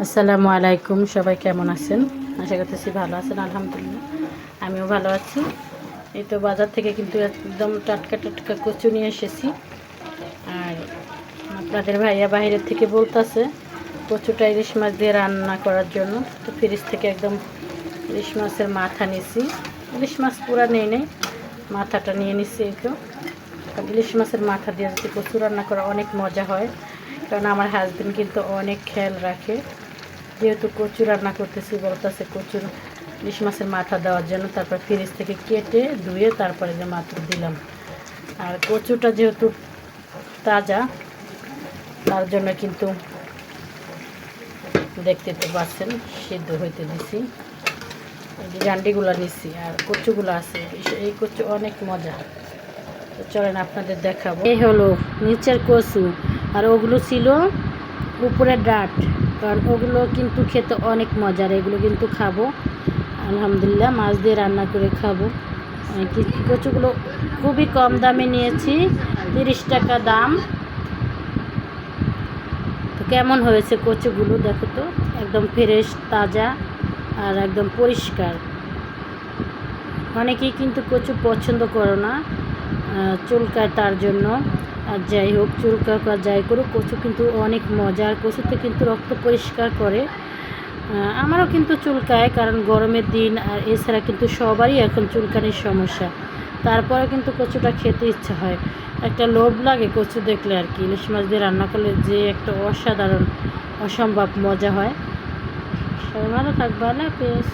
আসসালামু আলাইকুম, সবাই কেমন আছেন? আশা করতেছি ভালো আছেন। আলহামদুলিল্লাহ আমিও ভালো আছি। এই তো বাজার থেকে কিন্তু একদম টাটকা টাটকা কচু নিয়ে এসেছি। আর আপনাদের ভাইয়া বাইরের থেকে বলতেছে কচুটা ইলিশ মাছ দিয়ে রান্না করার জন্য। তো ফ্রিজ থেকে একদম ইলিশ মাছের মাথা নিয়েছি। ইলিশ মাছ পুরা নেই মাথাটা নিয়ে নিচ্ছি। এই তো ইলিশ মাছের মাথা দিয়ে যদি কচু রান্না করা অনেক মজা হয়, কারণ আমার হাজবেন্ড কিন্তু অনেক খেয়াল রাখে। যেহেতু কচু রান্না করতেছি বলতেছে কচুর ইলিশ মাছের মাথা দেওয়ার জন্য। তারপর ফ্রিজ থেকে কেটে ধুয়ে তারপরে যে মাথা দিলাম। আর কচুটা যেহেতু তাজা, তার জন্য কিন্তু দেখতে তো পাচ্ছেন সিদ্ধ হইতে দিছি। এই যে ডান্ডিগুলো নিচ্ছি আর কচুগুলো আছে, এই কচু অনেক মজা। তো চলেন আপনাদের দেখাবো। এই হলো নিচের কচু, আর ওগুলো ছিল উপরের ডাঁট, কারণ ওগুলো কিন্তু খেতে অনেক মজার। এগুলো কিন্তু খাবো আলহামদুলিল্লাহ, মাছ দিয়ে রান্না করে খাবো। কচুগুলো খুবই কম দামে নিয়েছি, 30 টাকা দাম। তো কেমন হয়েছে কচুগুলো দেখো তো, একদম ফ্রেশ তাজা আর একদম পরিষ্কার। অনেকেই কিন্তু কচু পছন্দ করো না, চুলকায়, তার জন্য। আর যাই হোক, চুলকা যাই করুক, কচু কিন্তু অনেক মজা। আর কচুতে কিন্তু রক্ত পরিষ্কার করে। আমারও কিন্তু চুলকায়, কারণ গরমের দিন। আর এছাড়া কিন্তু সবারই এখন চুলকানির সমস্যা। তারপরে কিন্তু কচুটা খেতে ইচ্ছা হয়, একটা লোভ লাগে কচু দেখলে আর কি। ইলিশ মাছ দিয়ে রান্না করলে যে একটা অসাধারণ অসম্ভব মজা হয়। সবাই ভালো থাকবে, আল্লাহ হাফেজ।